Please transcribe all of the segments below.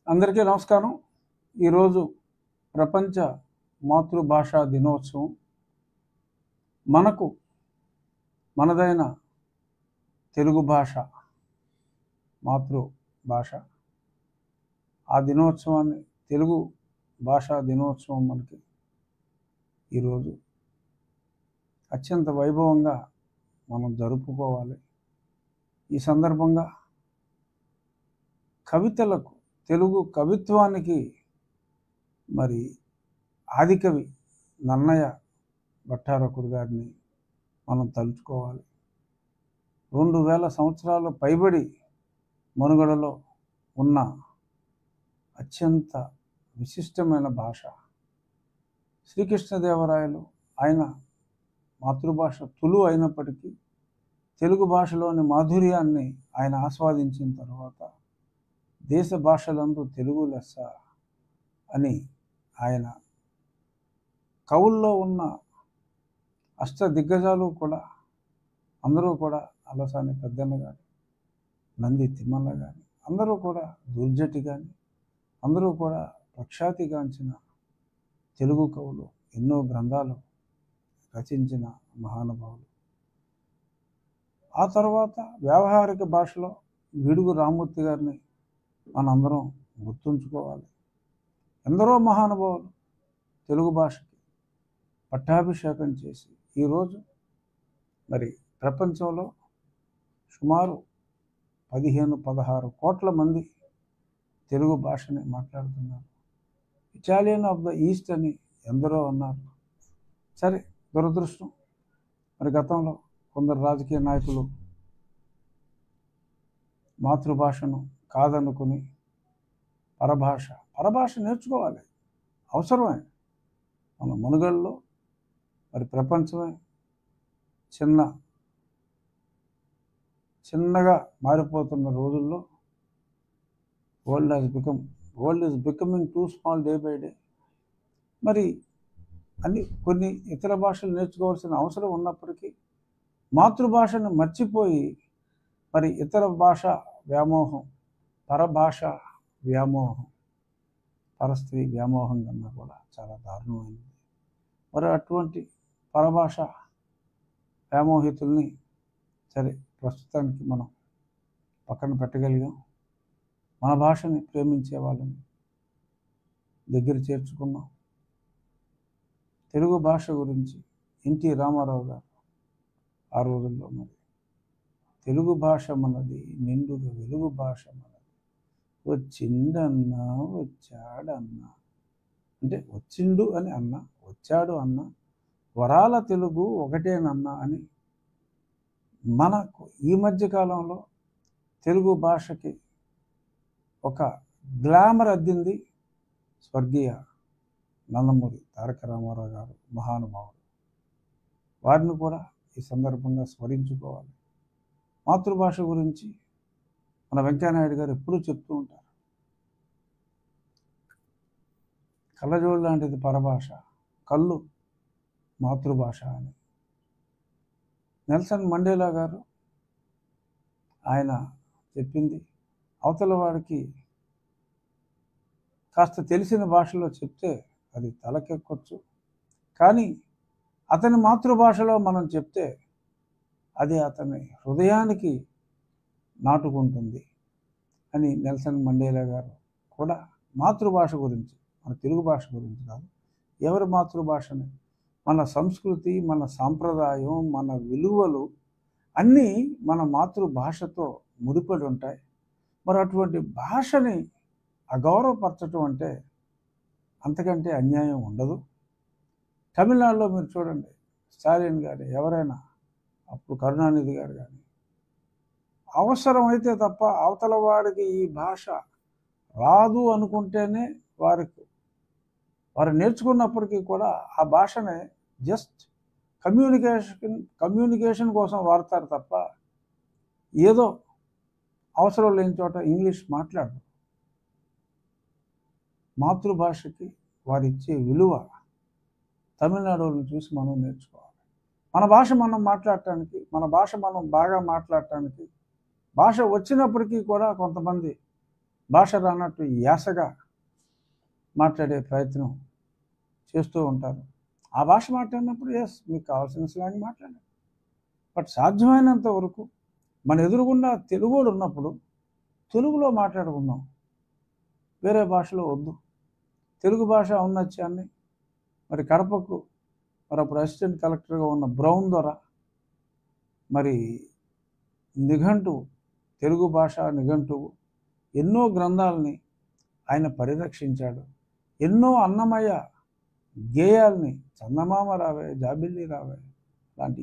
అందరికీ నమస్కారం. ఈరోజు ప్రపంచ మాతృభాషా దినోత్సవం. మనదైన తెలుగు భాష మాతృభాష. ఆ దినోత్సవాన్ని తెలుగు భాషా దినోత్సవం మనకి ఈరోజు అత్యంత వైభవంగా మనం జరుపుకోవాలి. ఈ సందర్భంగా కవితలకు, తెలుగు కవిత్వానికి మరి ఆదికవి నన్నయ భట్టారకుడు గారిని మనం తలుచుకోవాలి. 2000 సంవత్సరాల పైబడి మనుగడలో ఉన్న అత్యంత విశిష్టమైన భాష. శ్రీకృష్ణదేవరాయలు ఆయన మాతృభాష తులు అయినప్పటికీ తెలుగు భాషలోని మాధుర్యాన్ని ఆయన ఆస్వాదించిన తర్వాత దేశ భాషలందు తెలుగు లెస్స అని ఆయన కవుల్లో ఉన్న అష్ట దిగ్గజాలు కూడా అందరూ కూడా అలసాని పెద్దన్న కానీ, నంది తిమ్మన్న కానీ, అందరూ కూడా దుర్జటి కానీ, అందరూ కూడా ప్రఖ్యాతిగాంచిన తెలుగు కవులు, ఎన్నో గ్రంథాలు రచించిన మహానుభావులు. ఆ తర్వాత వ్యావహారిక భాషలో గిడుగు రామ్మూర్తి గారిని మనందరం గుర్తుంచుకోవాలి. ఎందరో మహానుభావులు తెలుగు భాషకి పట్టాభిషేకం చేసి ఈరోజు మరి ప్రపంచంలో సుమారు 15-16 కోట్ల మంది తెలుగు భాషని మాట్లాడుతున్నారు. ఇటాలియన్ ఆఫ్ ద ఈస్ట్ అని ఎందరో అన్నారు. సరే, దురదృష్టం మరి గతంలో కొందరు రాజకీయ నాయకులు మాతృభాషను కాదనుకుని పరభాష నేర్చుకోవాలి, అవసరమే. మన మనుగడలో మరి ప్రపంచమే చిన్నగా మారిపోతున్న రోజుల్లో world is becoming two small day by day. మరి కొన్ని ఇతర భాషలు నేర్చుకోవాల్సిన అవసరం ఉన్నప్పటికీ మాతృభాషను మర్చిపోయి మరి ఇతర భాష వ్యామోహం, పరభాష వ్యామోహం, పరస్త్రీ వ్యామోహం కన్నా కూడా చాలా దారుణమైనది. మరి అటువంటి పరభాష వ్యామోహితుల్ని సరే ప్రస్తుతానికి మనం పక్కన పెట్టగలిగాం. మన భాషని ప్రేమించే వాళ్ళని దగ్గర చేర్చుకున్నాం. తెలుగు భాష గురించి ఎన్టీ రామారావు గారు ఆ రోజుల్లో మరి తెలుగు భాష మనది, నిండుగా వెలుగు భాష మనది, వచ్చిండన్నా వచ్చాడన్నా, అంటే వచ్చిండు అని అన్నా, వచ్చాడు అన్నా, వరాల తెలుగు ఒకటేనన్నా అని మనకు ఈ మధ్యకాలంలో తెలుగు భాషకి ఒక గ్లామర్ అద్దింది స్వర్గీయ నందమూరి తారక రామారావు గారు, మహానుభావుడు. వారిని కూడా ఈ సందర్భంగా స్మరించుకోవాలి. మాతృభాష గురించి మన వెంకయ్యనాయుడు గారు ఎప్పుడూ చెప్తూ ఉంటారు, కళ్ళజోడు లాంటిది పరభాష, కళ్ళు మాతృభాష అని. నెల్సన్ మండేలా గారు ఆయన చెప్పింది, అవతల వాడికి కాస్త తెలిసిన భాషలో చెప్తే అది తలకెక్కొచ్చు, కానీ అతని మాతృభాషలో మనం చెప్తే అది అతని హృదయానికి నాటుకుంటుంది అని నెల్సన్ మండేలా గారు కూడా మాతృభాష గురించి, మన తెలుగు భాష గురించి కాదు, ఎవరి మాతృభాషని, మన సంస్కృతి, మన సాంప్రదాయం, మన విలువలు అన్నీ మన మాతృభాషతో ముడిపడి ఉంటాయి. మరి అటువంటి భాషని అగౌరవపరచడం అంటే అంతకంటే అన్యాయం ఉండదు. తమిళనాడులో మీరు చూడండి, స్టాలిన్ గారు, ఎవరైనా అప్పుడు కరుణానిధి గారు కానీ, అవసరమైతే తప్ప అవతల వాడికి ఈ భాష రాదు అనుకుంటేనే వారు నేర్చుకున్నప్పటికీ కూడా ఆ భాషనే జస్ట్ కమ్యూనికేషన్ కోసం వాడతారు తప్ప ఏదో అవసరం లేని చోట ఇంగ్లీష్ మాట్లాడరు. మాతృభాషకి వారిచ్చే విలువ తమిళనాడుని చూసి మనం నేర్చుకోవాలి. మన భాష మనం మాట్లాడటానికి, మన భాష మనం బాగా మాట్లాడటానికి, భాష వచ్చినప్పటికీ కూడా కొంతమంది భాష రానట్టు యాసగా మాట్లాడే ప్రయత్నం చేస్తూ ఉంటారు. ఆ భాష మాట్లాడినప్పుడు మీకు కావాల్సిన స్లాంగ్ మాట్లాడండి. బట్ సాధ్యమైనంత వరకు మన ఎదురుగుండా తెలుగుడు ఉన్నప్పుడు తెలుగులో మాట్లాడుకుందాం, వేరే భాషలో వద్దు. తెలుగు భాష ఔన్నత్యాన్ని మరి కడపకు మరి అప్పుడు అసిస్టెంట్ కలెక్టర్గా ఉన్న బ్రౌన్ దొర మరి నిఘంటువు, తెలుగు భాష నిఘంటువు ఎన్నో గ్రంథాలని ఆయన పరిరక్షించాడు. ఎన్నో అన్నమయ్య గేయాల్ని, చందమామ రావే, జాబిల్లి రావే లాంటి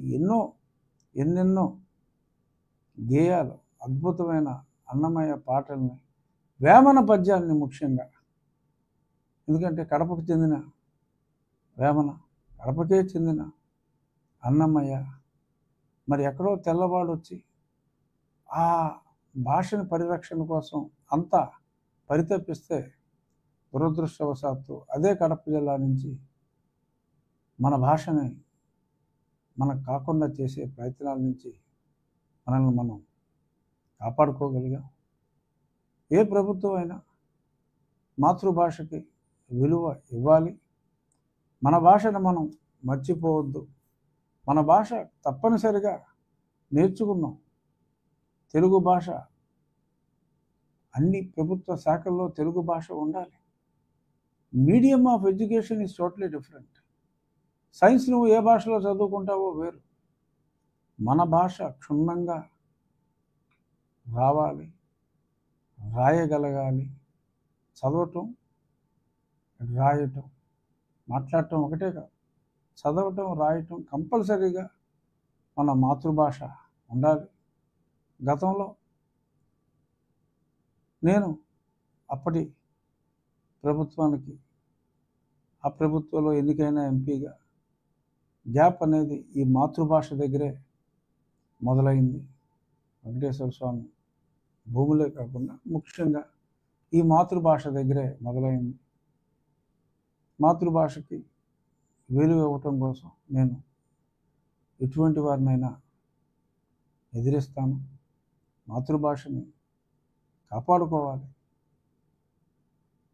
ఎన్నెన్నో గేయాలు, అద్భుతమైన అన్నమయ్య పాటల్ని, వేమన పద్యాల్ని ముఖ్యంగా, ఎందుకంటే కడపకు చెందిన వేమన, కడపకే చెందిన అన్నమయ్య మరి ఎక్కడో తెల్లవాడు వచ్చి ఆ భాషని పరిరక్షణ కోసం అంతా పరితపిస్తే దురదృష్టవశాత్తు అదే కడప జిల్లా నుంచి మన భాషని మనకు కాకుండా చేసే ప్రయత్నాల నుంచి మనల్ని మనం కాపాడుకోగలిగాం. ఏ ప్రభుత్వం అయినా మాతృభాషకి విలువ ఇవ్వాలి. మన భాషను మనం మర్చిపోవద్దు. మన భాష తప్పనిసరిగా నేర్చుకున్నాం. తెలుగు భాష అన్ని ప్రభుత్వ శాఖల్లో తెలుగు భాష ఉండాలి. Medium of education is totally different. Science నువ్వు ఏ భాషలో చదువుకుంటావో వేరు. మన భాష క్షుణ్ణంగా రావాలి, రాయగలగాలి. చదవటం, రాయటం, మాట్లాడటం ఒకటే కాదు, చదవటం, రాయటం కంపల్సరీగా మన మాతృభాష ఉండాలి. గతంలో నేను అప్పటి ప్రభుత్వానికి, ఆ ప్రభుత్వంలో ఎన్నికైన ఎంపీగా గ్యాప్ అనేది ఈ మాతృభాష దగ్గరే మొదలైంది. వెంకటేశ్వర స్వామి భూములే కాకుండా ముఖ్యంగా ఈ మాతృభాష దగ్గరే మొదలైంది. మాతృభాషకి విలువ ఇవ్వటం కోసం నేను ఎటువంటి వారినైనా ఎదిరిస్తాను. మాతృభాషని కాపాడుకోవాలి.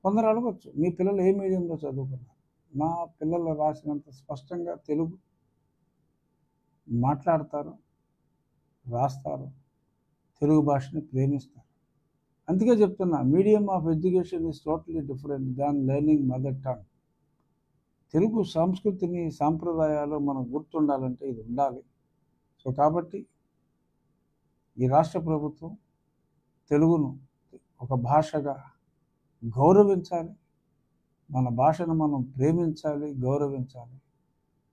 కొందరు అడగచ్చు, మీ పిల్లలు ఏ మీడియంలో చదువుకున్నారు? మా పిల్లలు రాసినంత స్పష్టంగా తెలుగు మాట్లాడతారు, రాస్తారు, తెలుగు భాషని ప్రేమిస్తారు. అందుకే చెప్తున్నా, medium of education is totally different than learning mother tongue. Telugu సంస్కృతిని, సాంప్రదాయాలు మనకు గుర్తుండాలంటే ఇది ఉండాలి. సో కాబట్టి ఈ రాష్ట్ర ప్రభుత్వం తెలుగును ఒక భాషగా గౌరవించాలి. మన భాషను మనం ప్రేమించాలి, గౌరవించాలి.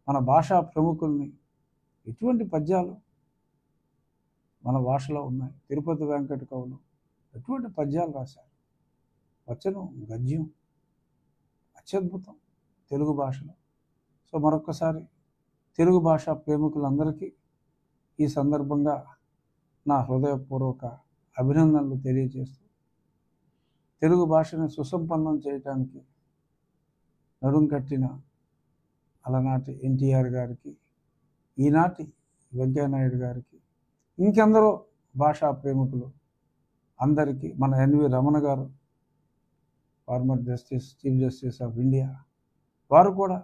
మన భాషా ప్రముఖుల్ని, ఎటువంటి పద్యాలు మన భాషలో ఉన్నాయి. తిరుపతి వెంకట కవులు ఎటువంటి పద్యాలు రాశారు. వచనం, గద్యం అత్యద్భుతం తెలుగు భాషలో. సో మరొక్కసారి తెలుగు భాషా ప్రేమికులందరికీ ఈ సందర్భంగా నా హృదయపూర్వక అభినందనలు తెలియజేస్తూ, తెలుగు భాషని సుసంపన్నం చేయటానికి నడుం కట్టిన అలనాటి ఎన్టీఆర్ గారికి, ఈనాటి వెంకయ్యనాయుడు గారికి, ఇంకెందరో భాషా ప్రేమికులు అందరికీ, మన NV Ramana garu, former justice, chief justice of India, వారు కూడా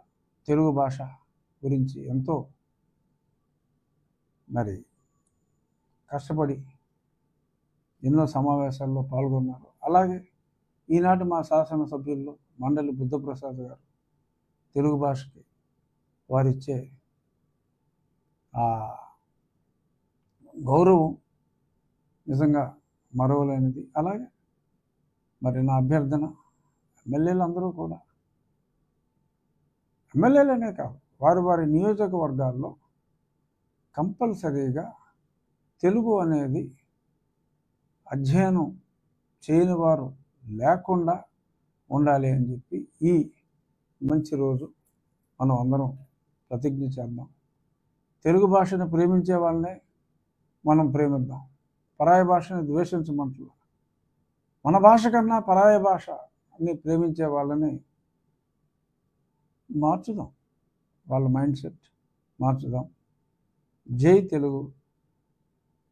తెలుగు భాష గురించి ఎంతో మరి కష్టపడి ఎన్నో సమావేశాల్లో పాల్గొన్నారు. అలాగే ఈనాటి మా శాసనసభ్యుల్లో మండలి బుద్ధప్రసాద్ గారు తెలుగు భాషకి వారిచ్చే ఆ గౌరవం నిజంగా మరవలేనిది. అలాగే మరి నా అభ్యర్థన, ఎమ్మెల్యేలు అందరూ కూడా, ఎమ్మెల్యేలనే కాదు, వారి వారి నియోజకవర్గాల్లో కంపల్సరీగా తెలుగు అనేది అధ్యయనం చేయని వారు లేకుండా ఉండాలి అని చెప్పి ఈ మంచి రోజు మనం అందరం ప్రతిజ్ఞ చేద్దాం. తెలుగు భాషను ప్రేమించే వాళ్ళనే మనం ప్రేమిద్దాం. పరాయి భాషని ద్వేషించమంటున్నా. మన భాష కన్నా పరాయి భాష అని ప్రేమించే వాళ్ళని మార్చుదాం, వాళ్ళ మైండ్ సెట్ మార్చుదాం. జై తెలుగు,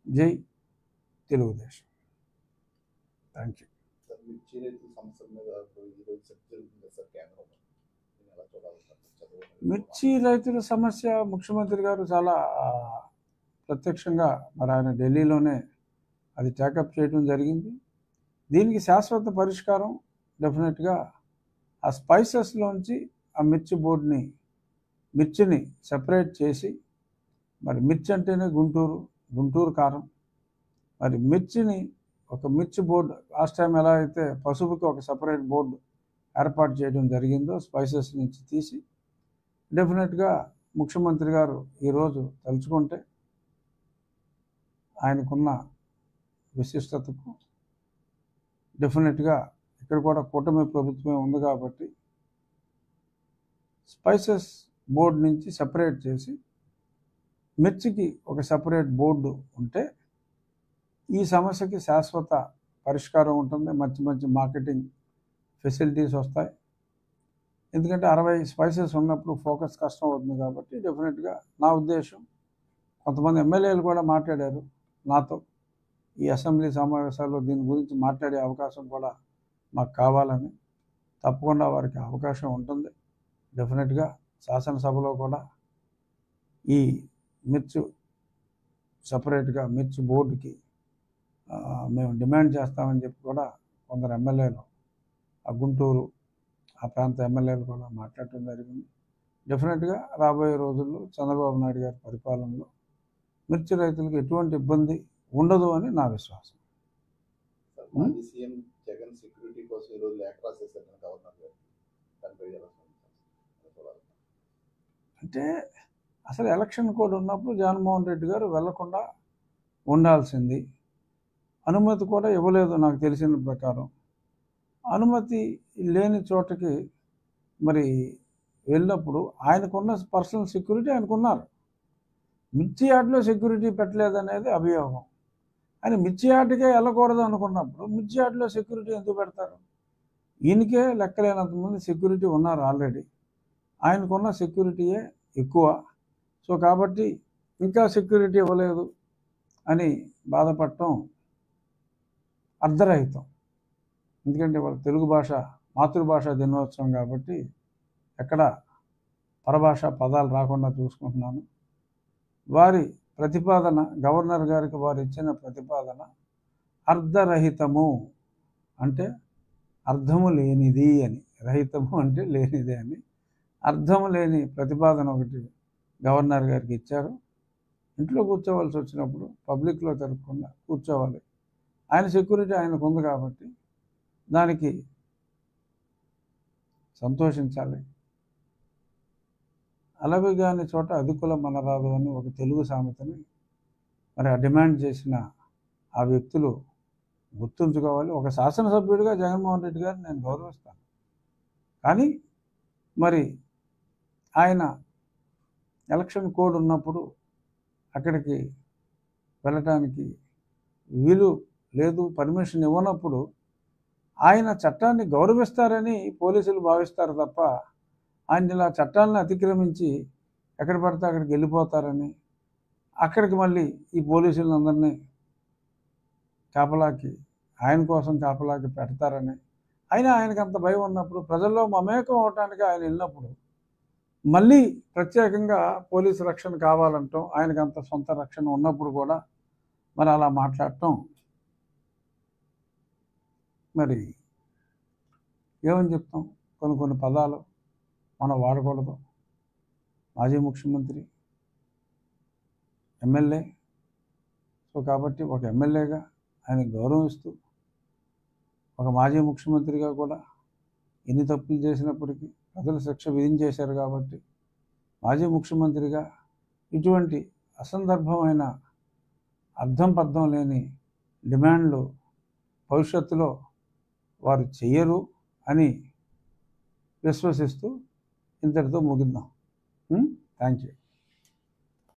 జై తెలుగుదేశం. Thank you. మిర్చి రైతుల సమస్యల మీద ఈరోజు చర్చ జరుగుతుంది సార్ కేంద్రంలో. దీన్ని ఎలా చూడాలి సార్? మిర్చి రైతుల సమస్య ముఖ్యమంత్రి గారు చాలా ప్రత్యక్షంగా మరి ఆయన ఢిల్లీలోనే అది టేకప్ చేయడం జరిగింది. దీనికి శాశ్వత పరిష్కారం డెఫినెట్గా ఆ స్పైసెస్లోంచి ఆ మిర్చి బోర్డుని మిర్చిని సెపరేట్ చేసి, మరి మిర్చి అంటేనే గుంటూరు కారం, మరి మిర్చిని ఒక మిర్చి బోర్డు లాస్ట్ టైం ఎలా అయితే పసుపుకి ఒక సపరేట్ బోర్డు ఏర్పాటు చేయడం జరిగిందో స్పైసెస్ నుంచి తీసి, డెఫినెట్గా ముఖ్యమంత్రి గారు ఈరోజు తలుచుకుంటే ఆయనకున్న విశిష్టతకు డెఫినెట్గా ఇక్కడ కూడా కూటమి ప్రభుత్వమే ఉంది కాబట్టి స్పైసెస్ బోర్డు నుంచి సెపరేట్ చేసి మిర్చికి ఒక సపరేట్ బోర్డు ఉంటే ఈ సమస్యకి శాశ్వత పరిష్కారం ఉంటుంది. మంచి మంచి మార్కెటింగ్ ఫెసిలిటీస్ వస్తాయి. ఎందుకంటే 60 స్పైసెస్ ఉన్నప్పుడు ఫోకస్ కష్టం అవుతుంది కాబట్టి డెఫినెట్గా నా ఉద్దేశం, కొంతమంది ఎమ్మెల్యేలు కూడా మాట్లాడారు నాతో ఈ అసెంబ్లీ సమావేశాల్లో దీని గురించి మాట్లాడే అవకాశం కూడా మాకు కావాలని. తప్పకుండా వారికి అవకాశం ఉంటుంది. డెఫినెట్గా శాసనసభలో కూడా ఈ మిర్చి సపరేట్గా మిర్చి బోర్డుకి మేము డిమాండ్ చేస్తామని చెప్పి కూడా కొందరు ఎమ్మెల్యేలు, ఆ గుంటూరు ఆ ప్రాంత ఎమ్మెల్యేలు కూడా మాట్లాడటం జరిగింది. డెఫినెట్గా రాబోయే రోజుల్లో చంద్రబాబు నాయుడు గారి పరిపాలనలో మిర్చి రైతులకు ఎటువంటి ఇబ్బంది ఉండదు అని నా విశ్వాసం. సీఎం జగన్ సెక్యూరిటీ కోసం ఈరోజు లేఖ రాసేసారు గవర్నర్ గారు. అంటే అసలు ఎలక్షన్ కోడ్ ఉన్నప్పుడు జగన్మోహన్ రెడ్డి గారు వెళ్లకుండా ఉండాల్సింది. అనుమతి కూడా ఇవ్వలేదు నాకు తెలిసిన ప్రకారం. అనుమతి లేని చోటకి మరి వెళ్ళినప్పుడు ఆయనకున్న పర్సనల్ సెక్యూరిటీ ఆయనకున్నారు. మిర్చి యార్డ్లో సెక్యూరిటీ పెట్టలేదనేది అభియోగం. ఆయన మిర్చి యార్డ్కే వెళ్ళకూడదు అనుకున్నప్పుడు మిర్చి యార్డ్లో సెక్యూరిటీ ఎందుకు పెడతారు? ఈయనకే లెక్కలేనంతమంది సెక్యూరిటీ ఉన్నారు ఆల్రెడీ. ఆయనకున్న సెక్యూరిటీయే ఎక్కువ. సో కాబట్టి ఇంకా సెక్యూరిటీ ఇవ్వలేదు అని బాధపడటం అర్ధరహితం. ఎందుకంటే వాళ్ళ తెలుగు భాష మాతృభాష దినోత్సవం కాబట్టి ఎక్కడ పరభాష పదాలు రాకుండా చూసుకుంటున్నాను. వారి ప్రతిపాదన, గవర్నర్ గారికి వారు ఇచ్చిన ప్రతిపాదన అర్ధరహితము అంటే అర్థము లేనిది అని, రహితము అంటే లేనిది అని, అర్థము లేని ప్రతిపాదన ఒకటి గవర్నర్ గారికి ఇచ్చారు. ఇంట్లో కూర్చోవలసి వచ్చినప్పుడు పబ్లిక్లో తిరగకుండా కూర్చోవాలి. ఆయన సెక్యూరిటీ ఆయనకు ఉంది కాబట్టి దానికి సంతోషించాలి. అలవి కాని చోట అధికులం మనరాదు అని ఒక తెలుగు సామెతని మరి ఆ డిమాండ్ చేసిన ఆ వ్యక్తులు గుర్తుంచుకోవాలి. ఒక శాసనసభ్యుడిగా జగన్మోహన్ రెడ్డి గారిని నేను గౌరవిస్తాను. కానీ మరి ఆయన ఎలక్షన్ కోడ్ ఉన్నప్పుడు అక్కడికి వెళ్ళటానికి వీలు లేదు, పర్మిషన్ ఇవ్వనప్పుడు ఆయన చట్టాన్ని గౌరవిస్తారని పోలీసులు భావిస్తారు తప్ప ఆయన ఇలా చట్టాలను అతిక్రమించి ఎక్కడ పడితే అక్కడికి వెళ్ళిపోతారని, అక్కడికి మళ్ళీ ఈ పోలీసులందరినీ కాపలాకి ఆయన కోసం కాపలాకి పెడతారని, ఆయనకు అంత భయం ఉన్నప్పుడు ప్రజల్లో మమేకం అవటానికి ఆయన వెళ్ళినప్పుడు మళ్ళీ ప్రత్యేకంగా పోలీసు రక్షణ కావాలంటాం, ఆయనకు అంత సొంత రక్షణ ఉన్నప్పుడు కూడా మరి అలా మాట్లాడటం మరి ఏమని చెప్తాం. కొన్ని పదాలు మనం వాడకూడదు. మాజీ ముఖ్యమంత్రి, ఎమ్మెల్యే. సో కాబట్టి ఒక ఎమ్మెల్యేగా ఆయన గౌరవిస్తూ, ఒక మాజీ ముఖ్యమంత్రిగా కూడా ఎన్ని తప్పులు చేసినప్పటికీ ప్రజలు శిక్ష విధించేశారు కాబట్టి మాజీ ముఖ్యమంత్రిగా ఇటువంటి అసందర్భమైన అర్థం పర్థం లేని డిమాండ్లు భవిష్యత్తులో వారు చెయ్యరు అని విశ్వసిస్తూ ఇంతటితో ముగిద్దాం. Thank you.